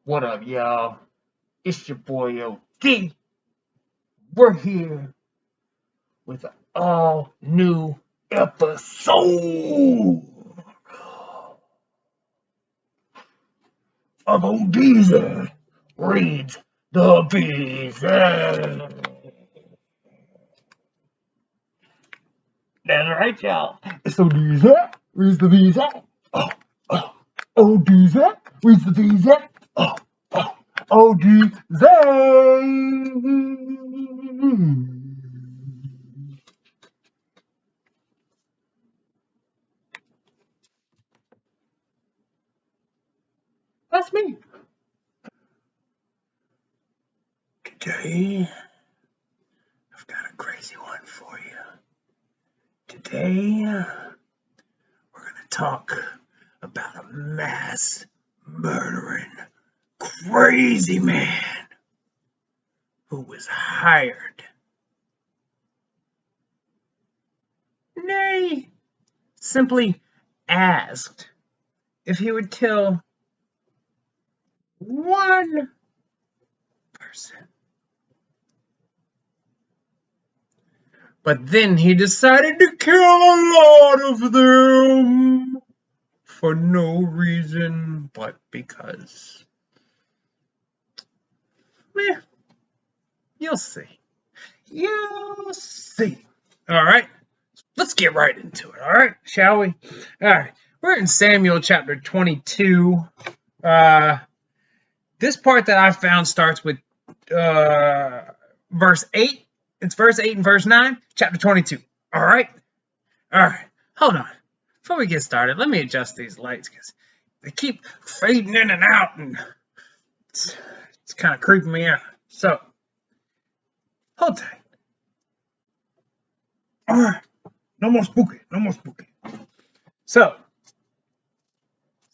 What up, y'all? It's your boy OD. We're here with an all new episode of ODeezy Reads the Beezy. That's right, y'all. It's ODeezy Reads the Beezy. Oh, oh. ODeezy Reads the Beezy. Oh, oh. ODeezy. That's me. Today, I've got a crazy one for you. Today, we're going to talk about a mass murdering crazy man who was hired, nay, simply asked if he would kill one person. But then he decided to kill a lot of them for no reason but because. Meh, you'll see. You'll see. All right, let's get right into it. All right, shall we? All right, we're in Samuel chapter 22. This part that I found starts with verse 8. It's verse 8 and verse 9, chapter 22. All right. Hold on. Before we get started, let me adjust these lights because they keep fading in and out, and it's kind of creeping me out. So, hold tight. All right. No more spooky. No more spooky. So,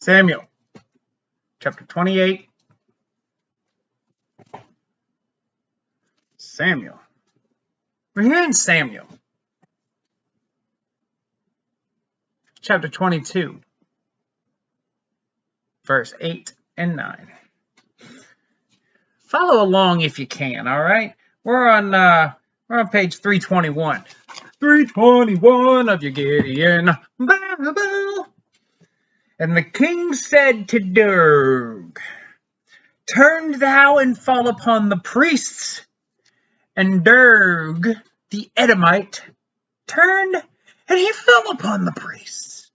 Samuel, chapter 28. Samuel. We're here in Samuel, chapter 22, verse 8 and 9. Follow along if you can, all right? We're on page 321. 321 of your Gideon Bible. And the king said to Doeg, "Turn thou and fall upon the priests." And Doeg, the Edomite, turned, and he fell upon the priests,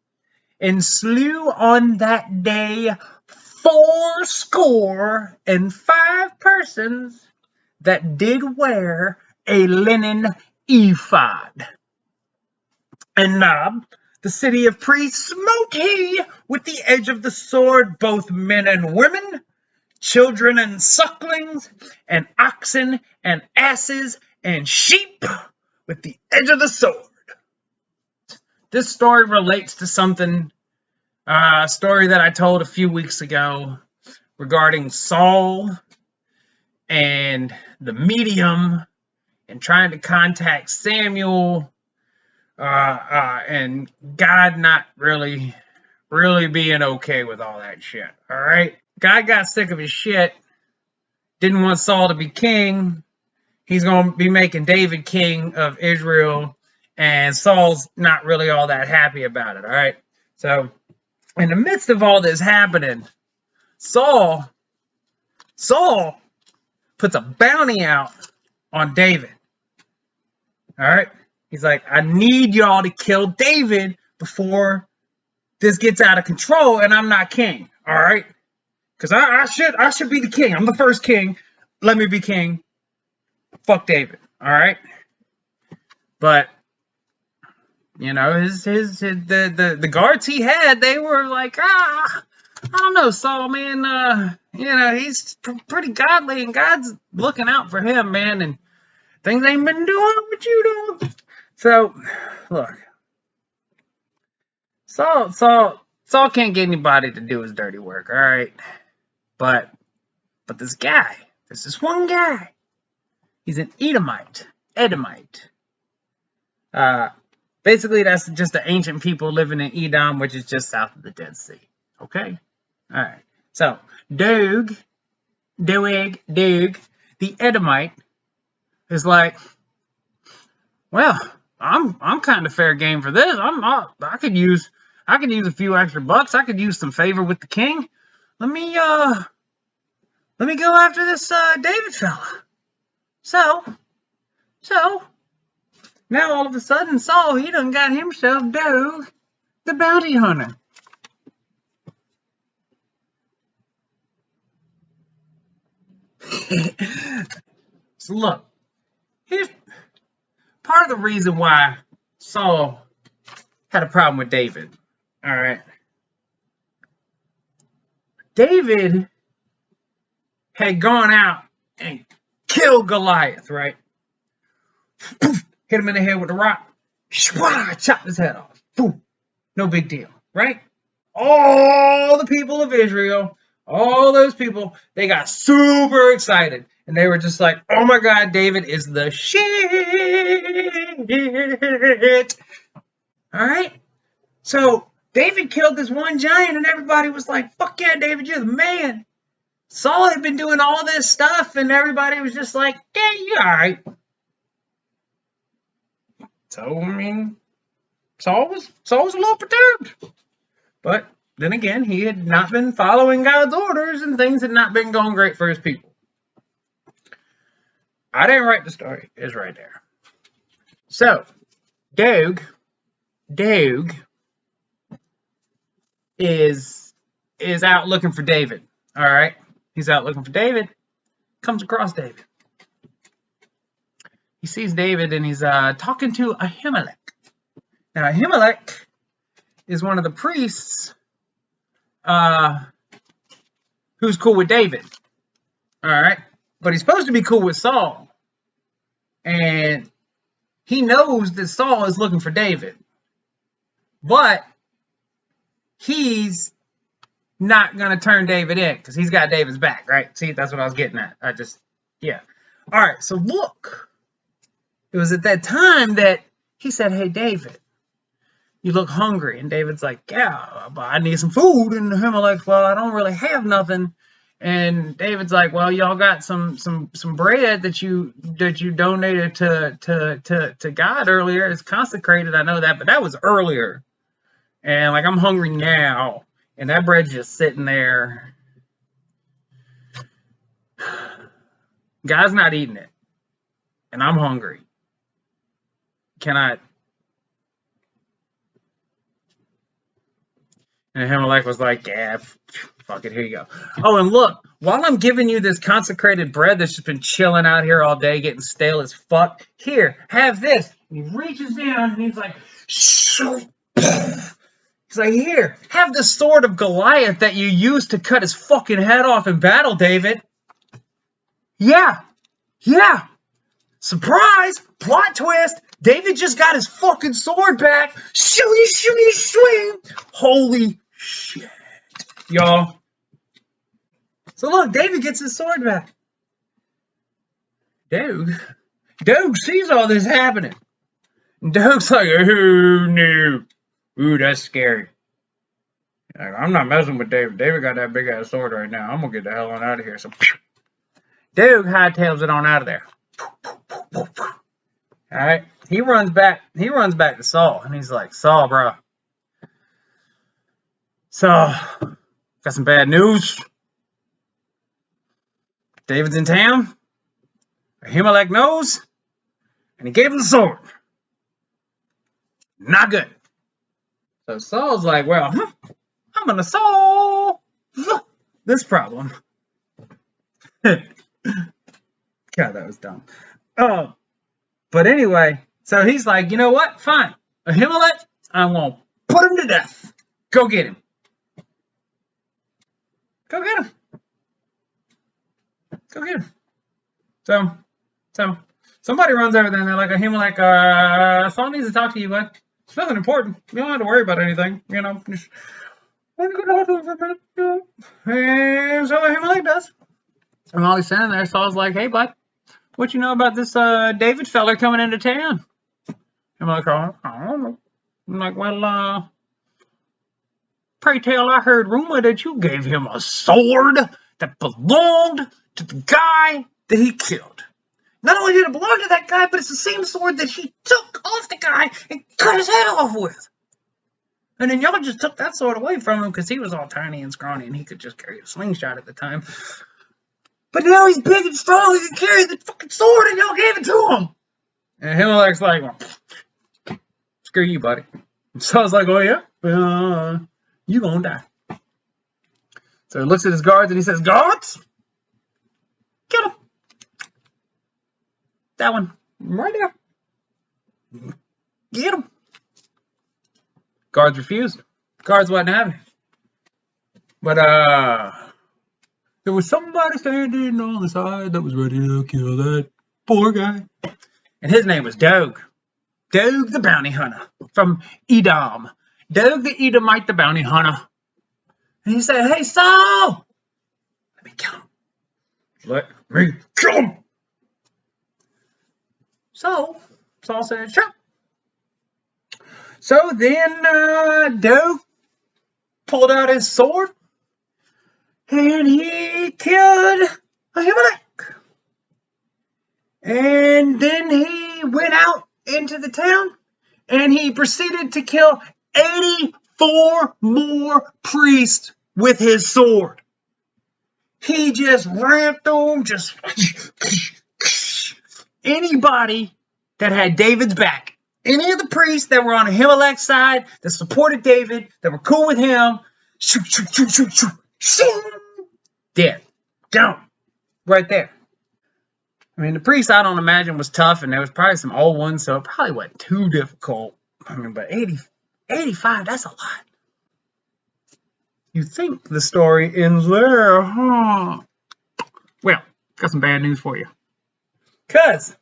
and slew on that day 75 persons that did wear a linen ephod. And Nob, the city of priests, smote he with the edge of the sword both men and women, children and sucklings, and oxen and asses and sheep with the edge of the sword. This story relates to something, a story that I told a few weeks ago regarding Saul and the medium and trying to contact Samuel, and God not really being okay with all that shit. All right, God got sick of his shit, didn't want Saul to be king. He's going to be making David king of Israel, and Saul's not really all that happy about it. All right, so in the midst of all this happening, Saul puts a bounty out on David. All right, he's like, I need y'all to kill David before this gets out of control and I'm not king. All right, because I should be the king. I'm the first king. Let me be king. Fuck David. All right, but you know, the guards he had, they were like, I don't know, Saul, man. You know, he's pretty godly, and God's looking out for him, man. And things ain't been doing what you do. So, look, Saul can't get anybody to do his dirty work. All right, but this guy, there's this one guy. He's an Edomite. Basically, that's just the ancient people living in Edom, which is just south of the Dead Sea. Okay? All right. So, Doeg, Doeg, the Edomite, is like, well, I'm kind of fair game for this. I could use a few extra bucks. I could use some favor with the king. Let me go after this David fella. So now all of a sudden Saul, he done got himself Doeg, the bounty hunter. So look, here's part of the reason why Saul had a problem with David. All right. David had gone out and killed Goliath, right? Hit him in the head with a rock. Chopped his head off. Boom. No big deal, right? All the people of Israel, all those people, they got super excited. And they were just like, oh my God, David is the shit. All right? So David killed this one giant, and everybody was like, fuck yeah, David, you're the man. Saul had been doing all this stuff, and everybody was just like, yeah, you're all right. So, I mean, Saul was a little perturbed. But then again, he had not been following God's orders, and things had not been going great for his people. I didn't write the story. It's right there. So, Doeg is out looking for David. All right? He's out looking for David. Comes across David. He sees David, and he's talking to Ahimelech. Now, Ahimelech is one of the priests who's cool with David. All right? But he's supposed to be cool with Saul. And he knows that Saul is looking for David. But he's not going to turn David in because he's got David's back, right? See, that's what I was getting at. Yeah. All right, so look. It was at that time that he said, hey, David, you look hungry. And David's like, yeah, but I need some food. And Ahimelech's, well, I don't really have nothing. And David's like, well, y'all got some bread that you donated to God earlier. It's consecrated. I know that, but that was earlier. And like, I'm hungry now. And that bread's just sitting there. God's not eating it. And I'm hungry. Can I? And Ahimelech was like, yeah, fuck it, here you go. Oh, and look, while I'm giving you this consecrated bread that's just been chilling out here all day, getting stale as fuck, here, have this. And he reaches down and he's like, he's like, here, have the sword of Goliath that you used to cut his fucking head off in battle, David. Yeah. Surprise! Plot twist! David just got his fucking sword back. Shooty, swing! Holy shit, y'all. So look, David gets his sword back. Doeg sees all this happening. And Doeg's like, oh no. Ooh, that's scary. I'm not messing with David. David got that big ass sword right now. I'm gonna get the hell on out of here. So Doeg hightails it on out of there. All right, he runs back to Saul, and he's like, Saul, bro. So, got some bad news. David's in town. Ahimelech knows, and he gave him the sword. Not good. So Saul's like, well, I'm gonna solve this problem. God, that was dumb. But anyway, so he's like, you know what? Fine. Ahimelech, I'm going to put him to death. Go get him. So somebody runs over there and they're like, Ahimelech, Saul needs to talk to you, bud. It's nothing important. You don't have to worry about anything. You know, just want to go talk to him for a minute. You know? And so Ahimelech does. And while he's standing there, Saul's like, hey, bud. What you know about this David feller coming into town? I'm like, oh, I don't know. I'm like, well, pray tell, I heard rumor that you gave him a sword that belonged to the guy that he killed. Not only did it belong to that guy, but it's the same sword that he took off the guy and cut his head off with. And then y'all just took that sword away from him because he was all tiny and scrawny and he could just carry a slingshot at the time. But now he's big and strong and can carry the fucking sword and y'all gave it to him. And Ahimelech's like, well, screw you, buddy. And Saul's like, oh yeah? You gonna die. So he looks at his guards and he says, guards, kill him. That one, right there. Get him. Guards refused. Guards wasn't having it. But there was somebody standing on the side that was ready to kill that poor guy. And his name was Dog. Dog the bounty hunter from Edom. Dog the Edomite, the bounty hunter. And he said, hey, Saul, let me kill him. Let me kill him. So Saul said, sure. So then Dog pulled out his sword and he killed Ahimelech. And then he went out into the town and he proceeded to kill 84 more priests with his sword. He just ran through them, just anybody that had David's back. Any of the priests that were on Ahimelech's side, that supported David, that were cool with him, shoot, shoot, shoot, shoot, shoot, shoot, dead. Down. Right there. I mean, the priest, I don't imagine, was tough, and there was probably some old ones, so it probably wasn't too difficult. I mean, but 85, that's a lot. You think the story ends there, huh? Well, got some bad news for you. Because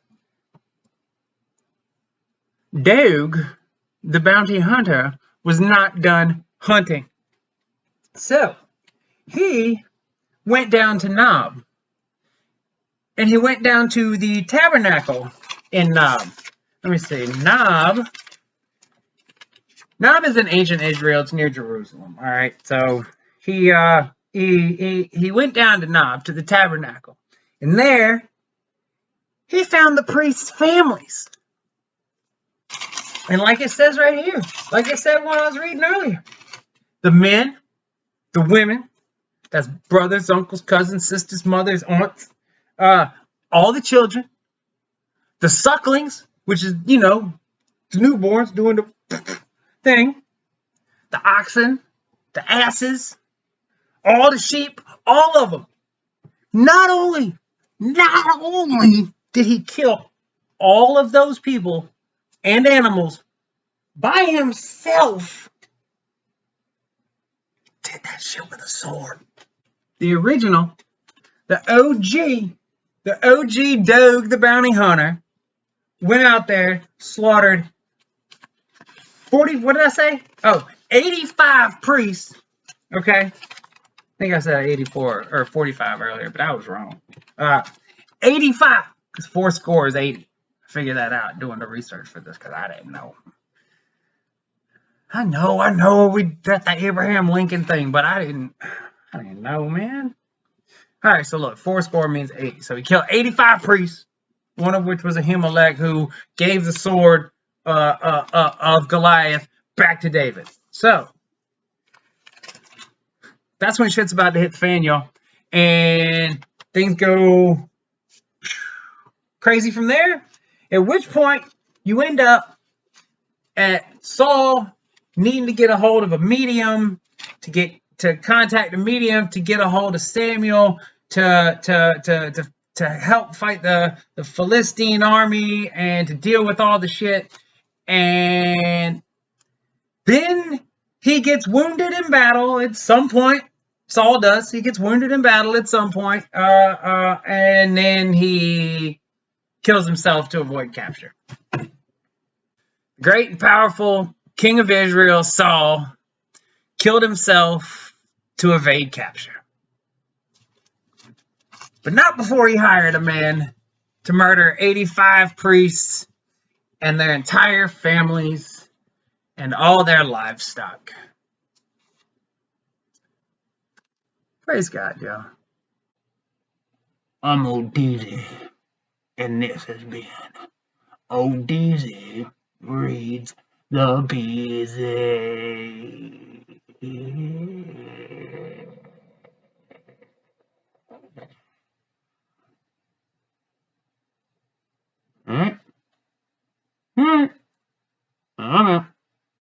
Dog, the bounty hunter, was not done hunting. So, he went down to Nob. And he went down to the tabernacle in Nob. Let me see. Nob is in ancient Israel. It's near Jerusalem. All right. So he went down to Nob, to the tabernacle. And there, he found the priests' families. And like it says right here, like I said when I was reading earlier, the men, the women, that's brothers, uncles, cousins, sisters, mothers, aunts, all the children, the sucklings, which is, the newborns doing the thing, the oxen, the asses, all the sheep, all of them. Not only did he kill all of those people and animals by himself, did that shit with a sword. The original, the OG Dog the bounty hunter went out there, slaughtered 40, what did I say? 85 priests. Okay. I think I said 84 or 45 earlier, but I was wrong. 85, because 4 score is 80. I figured that out doing the research for this because I didn't know. I know we got the Abraham Lincoln thing, but I didn't know, man. All right, so look, 4 score means 80. So he killed 85 priests, one of which was Ahimelech, who gave the sword of Goliath back to David. So that's when shit's about to hit the fan, y'all. And things go crazy from there, at which point you end up at Saul needing to get a hold of a medium to contact a medium to get a hold of Samuel to help fight the Philistine army and to deal with all the shit. And then he gets wounded in battle at some point. Saul does. He gets wounded in battle at some point, and then he kills himself to avoid capture. Great and powerful king of Israel, Saul, killed himself to evade capture. But not before he hired a man to murder 85 priests and their entire families and all their livestock. Praise God, y'all. I'm ODeezy, and this has been ODeezy Reads the Beezy. Alright? Alright. I'm out.